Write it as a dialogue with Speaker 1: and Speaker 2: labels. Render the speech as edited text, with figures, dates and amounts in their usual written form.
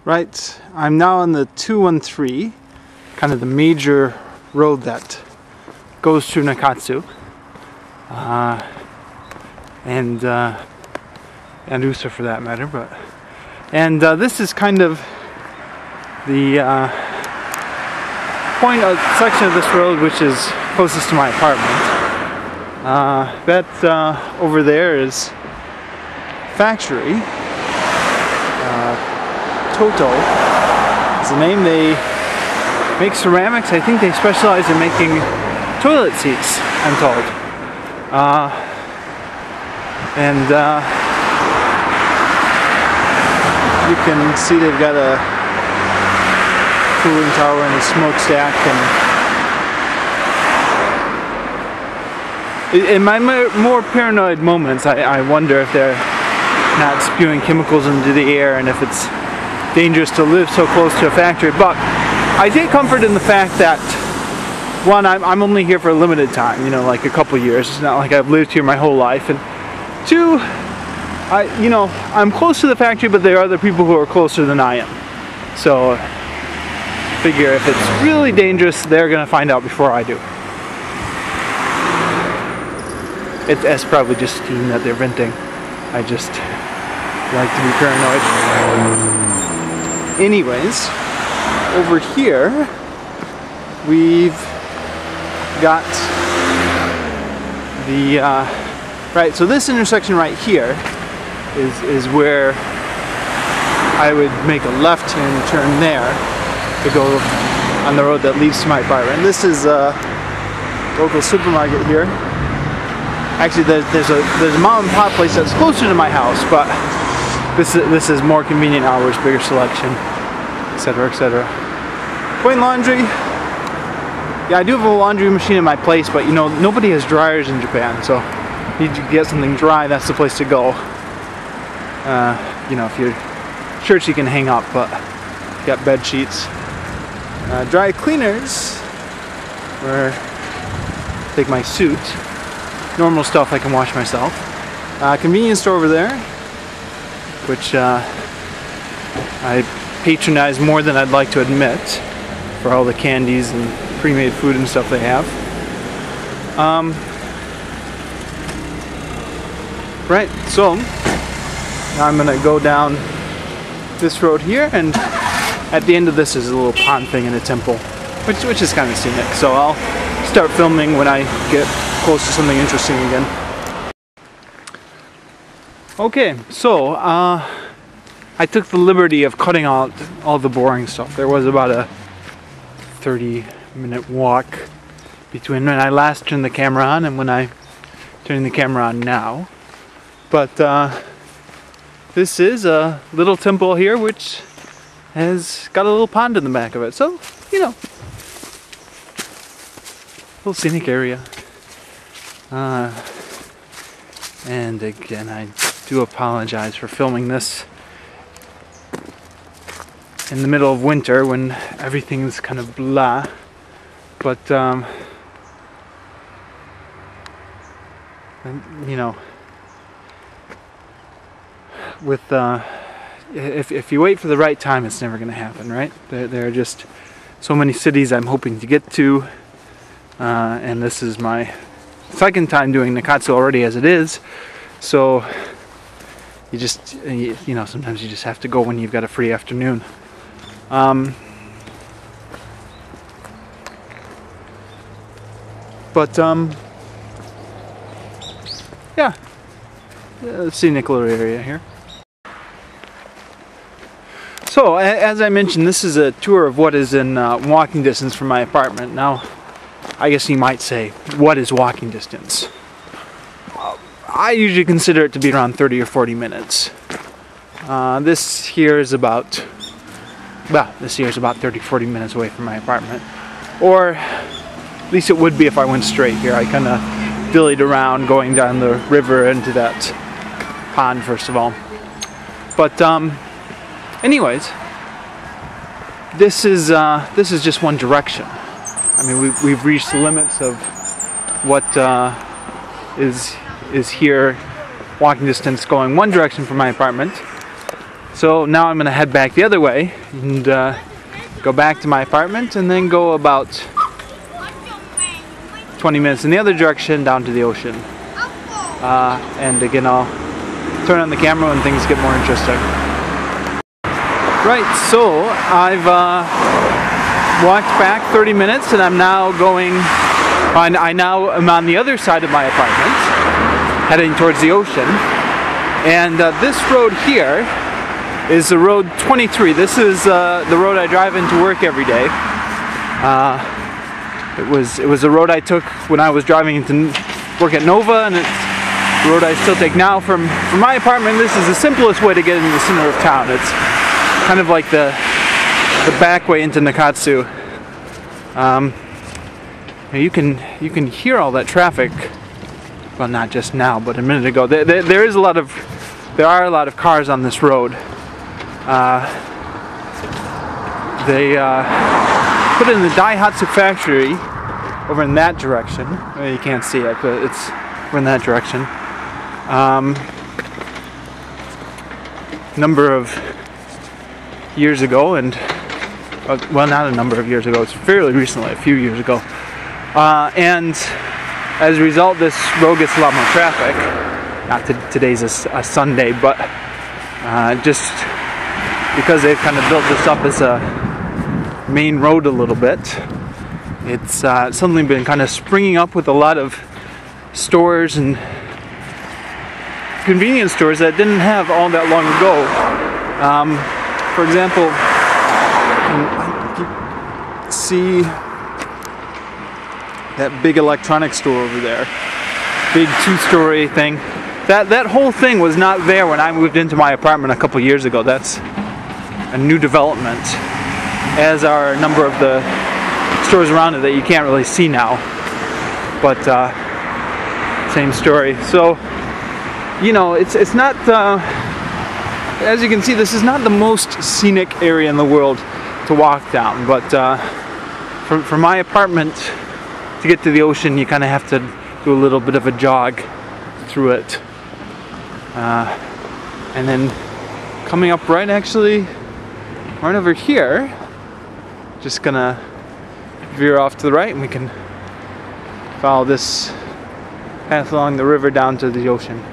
Speaker 1: Right, I'm now on the 213, kind of the major road that goes through Nakatsu, and Usa for that matter. And this is kind of the section of this road which is closest to my apartment. That over there is factory. Toto is the name. They make ceramics. I think they specialize in making toilet seats, I'm told. You can see they've got a cooling tower and a smokestack. And in my more paranoid moments, I wonder if they're not spewing chemicals into the air and if it's dangerous to live so close to a factory. But I take comfort in the fact that, one, I'm only here for a limited time, like a couple years. It's not like I've lived here my whole life. And two, I'm close to the factory, but there are other people who are closer than I am. So figure if it's really dangerous, they're gonna find out before I do. It's probably just steam that they're venting. I just like to be paranoid. Anyways, over here we've got the right. So this intersection right here is where I would make a left-hand turn there to go on the road that leads to my apartment. And this is a local supermarket here. Actually, there's a mom and pop place that's closer to my house, but this is more convenient hours, bigger selection, etc., etc. Clean laundry. Yeah, I do have a laundry machine in my place, but nobody has dryers in Japan, so you need to get something dry. That's the place to go. If your shirts you can hang up, but you got bed sheets. Dry cleaners, where I take my suit. Normal stuff I can wash myself. Convenience store over there, which I patronize more than I'd like to admit for all the candies and pre-made food and stuff they have. Right, so now I'm gonna go down this road here, and at the end of this is a little pond thing and a temple, which is kind of scenic. So I'll start filming when I get close to something interesting again. Okay, so I took the liberty of cutting out all the boring stuff. There was about a 30-minute walk between when I last turned the camera on and when I turn the camera on now. But this is a little temple here which has got a little pond in the back of it. So, little scenic area. And again, I do apologize for filming this in the middle of winter when everything's kind of blah, but with if you wait for the right time, it's never going to happen, right? There are just so many cities I'm hoping to get to, and this is my second time doing Nakatsu already as it is, so you just, sometimes you just have to go when you've got a free afternoon. Yeah, scenic little area here. So, as I mentioned, this is a tour of what is in walking distance from my apartment. Now, I guess you might say, what is walking distance? I usually consider it to be around 30 or 40 minutes. This here is about 30-40 minutes away from my apartment. Or, at least it would be if I went straight here. I kind of dillied around going down the river into that pond, first of all. But, anyways, this is just one direction. I mean, we've reached the limits of what is here walking distance going one direction from my apartment. So now I'm gonna head back the other way and go back to my apartment and then go about 20 minutes in the other direction down to the ocean. And again, I'll turn on the camera when things get more interesting. Right, so I've walked back 30 minutes and I'm now going I now am on the other side of my apartment, heading towards the ocean. And this road here is the road 23. This is the road I drive into work every day. It was the road I took when I was driving into work at Nova, and it's the road I still take now from my apartment. This is the simplest way to get into the center of town. It's kind of like the back way into Nakatsu. You can hear all that traffic. Well, not just now, but a minute ago. There are a lot of cars on this road. They put in the Daihatsu factory over in that direction. Well, you can't see it, but it's over in that direction. Number of years ago, and well, not a number of years ago. It's fairly recently, a few years ago. And as a result, this road gets a lot more traffic. Not today's a Sunday, but just because they've kind of built this up as a main road a little bit, it's suddenly been kind of springing up with a lot of stores and convenience stores that didn't have all that long ago. For example, you can see that big electronics store over there, big two-story thing. That whole thing was not there when I moved into my apartment a couple years ago. That's a new development, as are a number of the stores around it that you can't really see now. But same story. So, you know, it's not, as you can see, this is not the most scenic area in the world to walk down, but for my apartment to get to the ocean, you kind of have to do a little bit of a jog through it. And then coming up right over here, just gonna veer off to the right and we can follow this path along the river down to the ocean.